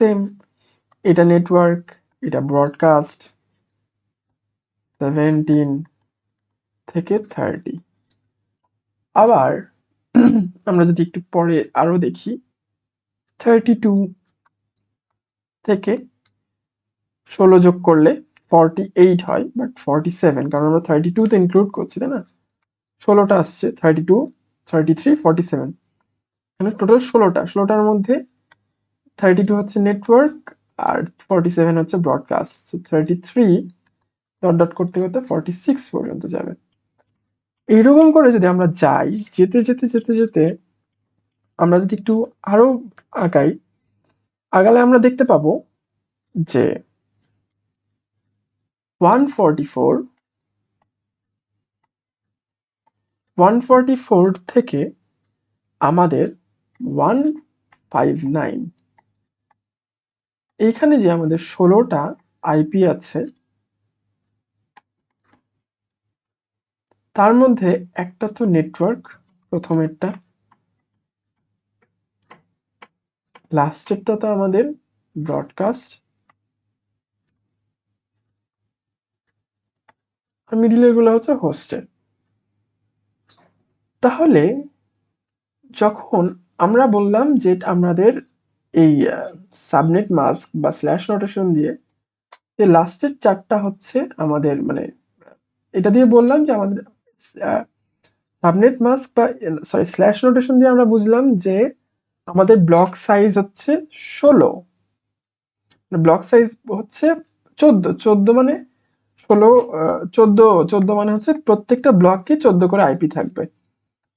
সেম, এটা নেটওয়ার্ক, এটা ব্রডকাস্ট। 17 থেকে 30 আবার আমরা যদি একটু পরে আরো দেখি, 32 থেকে 16 যোগ করলে 48 হয়, বাট 47, কারণ আমরা 32 তে ইনক্লুড করছি, তাই না? 16টা আসছে, 32 33 47, এখানে টোটাল 16টার মধ্যে 32 হচ্ছে নেটওয়ার্ক আর 47 হচ্ছে ব্রডকাস্ট। 33 ডট ডট করতে করতে 46 পর্যন্ত যাবে। এইরকম করে যদি আমরা যাই, যেতে যেতে যেতে যেতে আমরা যদি একটু আরো আগালে আমরা দেখতে পাবো যে 144 থেকে আমাদের 159, এইখানে যে আমাদের 16টা আইপি আছে, তার মধ্যে একটা তো নেটওয়ার্ক, প্রথমেরটা, লাস্টেরটা তো আমাদের ব্রডকাস্ট, আর মিডিলের গুলো হচ্ছে হোস্টের। তাহলে যখন আমরা বললাম যে আমাদের এই সাবনেট মাস্ক বা স্ল্যাশ নোটেশন দিয়ে যে লাস্টের 4টা হচ্ছে আমাদের, মানে এটা দিয়ে বললাম যে আমাদের সাবনেট মাস্ক বা সরি স্ল্যাশ নোটেশন দিয়ে আমরা বুঝলাম যে আমাদের ব্লক সাইজ হচ্ছে 16, ব্লক সাইজ হচ্ছে 14 মানে 16, 14 মানে হচ্ছে প্রত্যেকটা ব্লকে 14 করে আইপি থাকবে,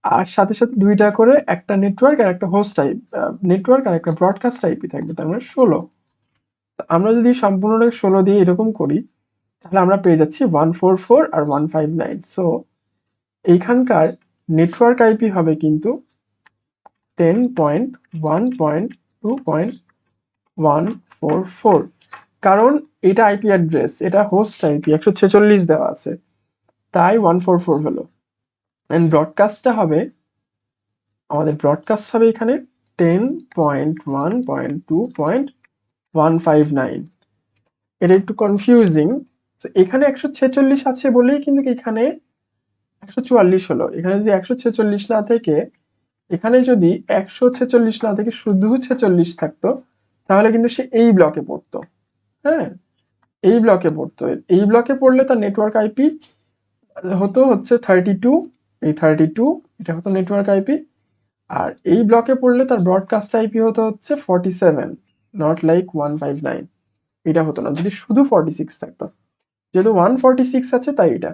আর সাথে সাথে 2টা করে একটা নেটওয়ার্ক আর একটা হোস্ট নেটওয়ার্ক আর একটা ব্রডকাস্ট আইপি থাকবে, তার মানে 16। আমরা যদি সম্পূর্ণটাকে 16 দিয়ে এরকম করি তাহলে আমরা পেয়ে যাচ্ছি 144 আর 159। সো এইখানকার নেটওয়ার্ক আইপি হবে কিন্তু 10.1.2.144, কারণ এটা আইপি অ্যাড্রেস, এটা হোস্ট আইপি 146 দেওয়া আছে, তাই 144 হলো। এন্ড ব্রডকাস্টটা হবে, আমাদের ব্রডকাস্ট হবে এখানে 10.1.2.159। এটা একটু কনফিউজিং, এখানে 146 আছে বলেই কিন্তু এখানে 144 হলো। এখানে যদি 146 না থেকে এখানে যদি 146 না থেকে শুধু 46 থাকতো তাহলে কিন্তু সে এই ব্লকে পড়তো। হ্যাঁ, এই ব্লকে পড়তো, এই ব্লকে পড়লে তার নেটওয়ার্ক আইপি হতো হচ্ছে 32, এই 32 এটা হতো নেটওয়ার্ক আইপি, আর এই ব্লকে পড়লে তার ব্রডকাস্ট আইপি হতো হচ্ছে 47, নট লাইক 159, এটা হতো না যদি শুধু 46 থাকতো, যেহেতু 146 আছে তাই এটা।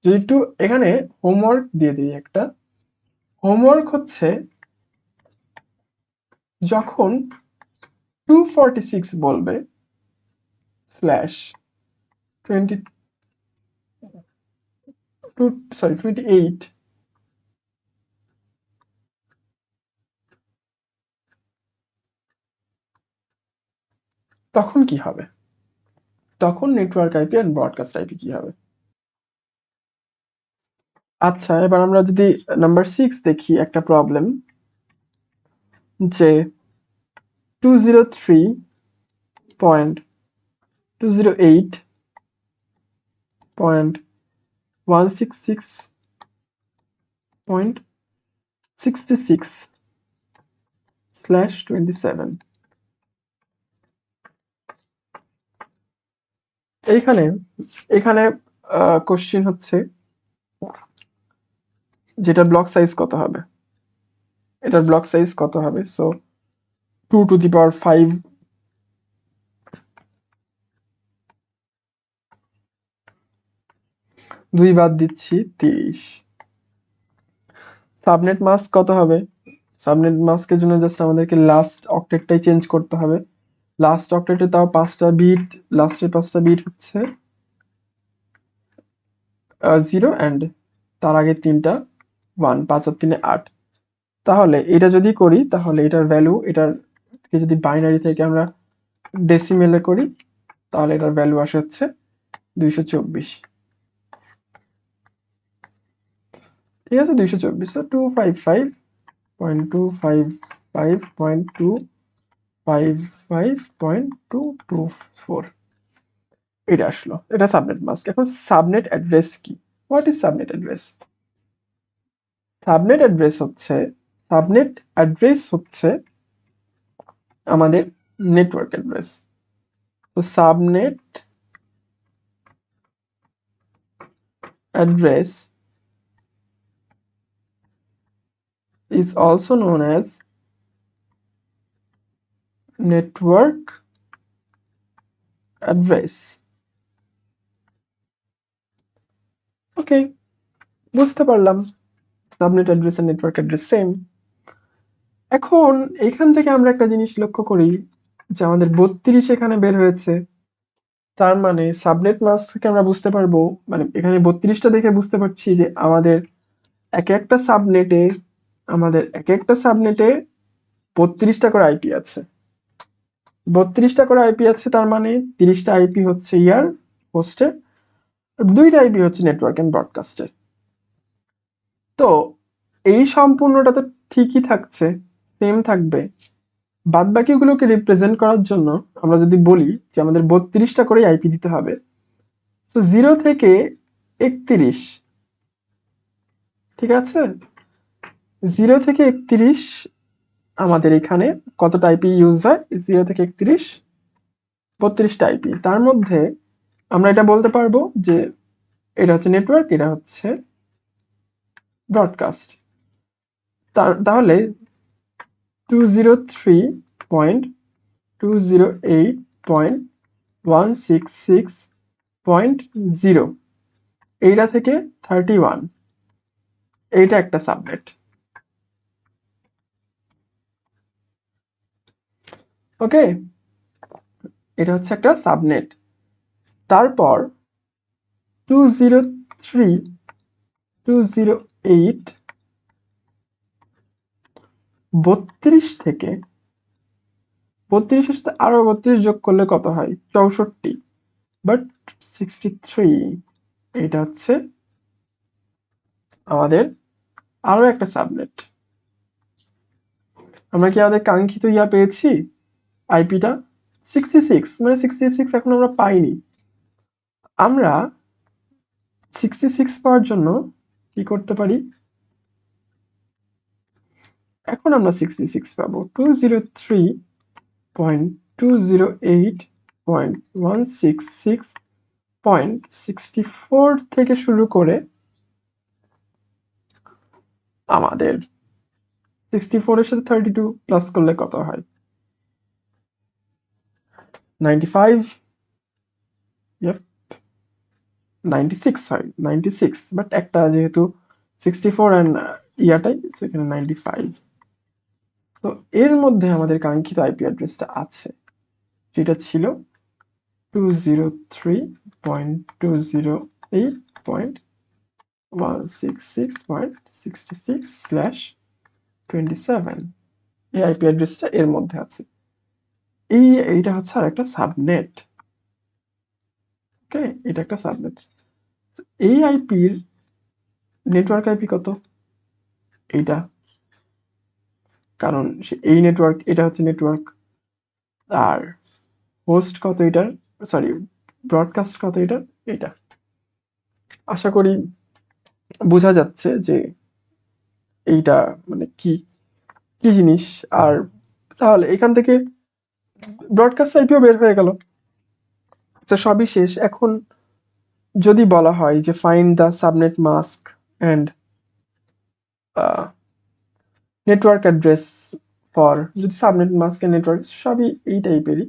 যদি একটু এখানে হোমওয়ার্ক দিয়ে দিই, একটা হোমওয়ার্ক হচ্ছে যখন 246 বলবে স্ল্যাশ 28, তখন কি হবে? তখন network IP and broadcast IP কি হবে? আচ্ছা, এবার আমরা যদি নাম্বার 6 দেখি একটা প্রবলেম, যে 203.166.66/27 এইখানে এখানে কোশ্চেন হচ্ছে যেটা ব্লক সাইজ কত হবে, এটার ব্লক সাইজ কত হবে? সো 2 টু দি পাওয়ার 5, দুই বাদ দিচ্ছি 30। সাবনেট মাস্ক কত হবে? সাবনেট মাস্কের জন্য জাস্ট আমাদেরকে লাস্ট অক্টেটটাই চেঞ্জ করতে হবে। লাস্ট অক্টেটে তাও 5টা বিট, লাস্টের 5টা বিট হচ্ছে 0 অ্যান্ড তার আগে 3টা 1, 5 আর 3 8। তাহলে এটা যদি করি তাহলে এটার ভ্যালু, এটার যদি বাইনারি থেকে আমরা ডেসিমেলে করি তাহলে এটার ভ্যালু আসে হচ্ছে 224। ঠিক আছে, 224। তো 255.255.255.224 এটা আসলো, এটা সাবনেট মাস্ক। এখন সাবনেট অ্যাড্রেস কি? What is subnet address? Subnet address হচ্ছে আমাদের নেটওয়ার্ক অ্যাড্রেস। তো subnet address is also known as network address. ওকে, বুঝতে পারলাম সাবনেট অ্যাড্রেস আর নেটওয়ার্ক অ্যাড্রেস সেম। এখন এখান থেকে আমরা একটা জিনিস লক্ষ্য করি যে আমাদের 32 এখানে বের হয়েছে, তার মানে সাবনেট মাস্ক থেকে আমরা বুঝতে পারবো, মানে এখানে 32টা দেখে বুঝতে পারছি যে আমাদের এক একটা সাবনেটে 32টা করে আইপি আছে। 32টা করে আইপি আছে, তার মানে 30টা আইপি হচ্ছে ইয়ার হোস্টের, 2টা আইপি হচ্ছে নেটওয়ার্ক এন্ড ব্রডকাস্টের। তো এই সম্পূর্ণটা তো ঠিকই থাকছে, সেম থাকবে। বাদ বাকিগুলোকে রিপ্রেজেন্ট করার জন্য আমরা যদি বলি যে আমাদের 32টা করে আইপি দিতে হবে, তো 0 থেকে 31, ঠিক আছে, 0 থেকে 31 আমাদের এখানে কতটা আইপি ইউজ হয়? 0 থেকে 31 32টা আইপি। তার মধ্যে আমরা এটা বলতে পারবো যে এটা হচ্ছে নেটওয়ার্ক, এটা হচ্ছে ব্রডকাস্ট। তাহলে 203.208.166.0 এইটা থেকে 31 এইটা একটা সাবনেট। ওকে, এটা হচ্ছে একটা সাবনেট। তারপর 203.208 32 থেকে 32-এর সাথে আরো 32 যোগ করলে কত হয়? 64, বাট 63 এটা হচ্ছে আমাদের আরো একটা সাবনেট। আমরা কি আমাদের কাঙ্ক্ষিত পেয়েছি আইপিটা? 66, মানে 66 এখন আমরা পাইনি। আমরা 66 পাওয়ার জন্য কি করতে পারি? এখন আমরা 66 পাবো 203.208.166.64 থেকে শুরু করে আমাদের 64 এর সাথে 32 প্লাস করলে কত হয়? 95, yep, 96 হয়, 96, বাট একটা যেহেতু 64 এন্ড ইয়াটাই, সেখানে 95। তো এর মধ্যে আমাদের কাঙ্ক্ষিত আইপি অ্যাড্রেসটা আছে, যেটা ছিল 203.208.166.66/27। এই আইপি অ্যাড্রেসটা এর মধ্যে আছে। এইটা হচ্ছে আর একটা সাবনেট। ওকে, এটা একটা সাবনেট। এই আইপির নেটওয়ার্ক আইপি কত? এইটা, কারণ এই নেটওয়ার্ক, এটা হচ্ছে নেটওয়ার্ক। আর হোস্ট কত এটার, সরি ব্রডকাস্ট কত এটার, এটা। আশা করি বোঝা যাচ্ছে যে এইটা মানে কি কি জিনিস। আর তাহলে এখান থেকে ব্রডকাস্ট আইপিও বের হয়ে গেল। তো সবই শেষ। এখন যদি বলা হয় যে find the subnet mask and network address for, যদি সাবনেট মাস্ক অ্যান্ড নেটওয়ার্ক সবই এই টাইপেরই,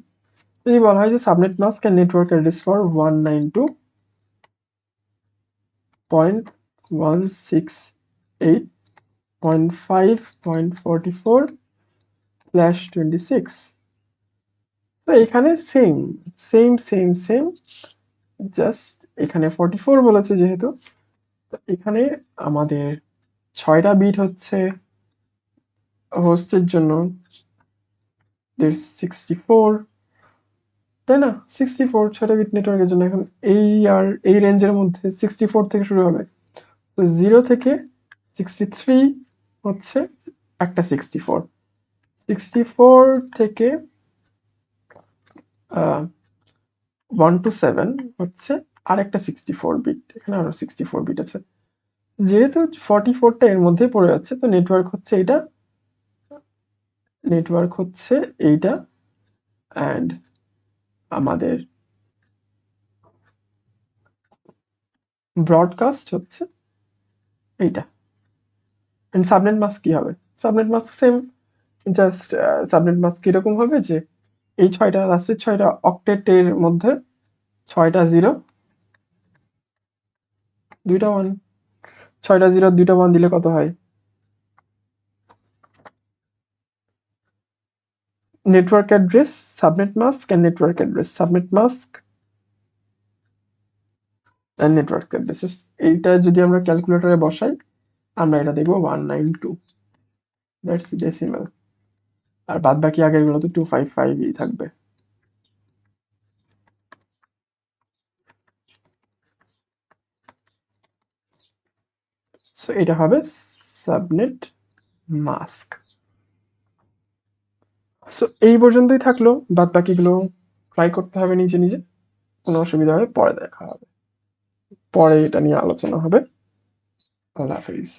যদি বলা হয় যে subnet mask and network address for 192.168.5.44/26, তো এখানে same same same same, just এখানে 44 বলেছে যেহেতু, তো এখানে আমাদের 6টা বিট হচ্ছে হোস্টের জন্য, 64, তাই না? 64 6টা বিট নেটওয়ার্কের জন্য। এখন এই রেঞ্জের মধ্যে 64 থেকে শুরু হবে। তো 0 থেকে 63 হচ্ছে একটা 64, 64 থেকে 1 to 7 হচ্ছে আরেকটা 64 বিট, এখানে আরো 64 বিট আছে। যেহেতু 44টা এর মধ্যে পড়ে যাচ্ছে, তো নেটওয়ার্ক হচ্ছে এইটা অ্যান্ড আমাদের ব্রডকাস্ট হচ্ছে এইটা। এন্ড সাবনেট মাস্ক কি হবে? Subnet mask same, just subnet mask কিরকম হবে যে এই 6টা লাস্টের 6টা অক্টেটের মধ্যে 6টা 0 2টা 1, 6টা 0 2টা 1 দিলে কত হয়? Network address, subnet mask and network address, subnet mask and network address. এইটা যদি আমরা ক্যালকুলেটরে বসাই, আমরা এটা দেখবো 192, দ্যাটস ডেসিমাল। আর বাদ বাকি আগের গুলো তো 255ই থাকবে। সো এটা হবে সাবনেট মাস্ক। সো এই পর্যন্তই থাকলো, বাদ বাকিগুলো ট্রাই করতে হবে নিজে নিজে। কোনো অসুবিধা হয় পরে দেখা হবে, পরে এটা নিয়ে আলোচনা হবে। আল্লাহ হাফিজ।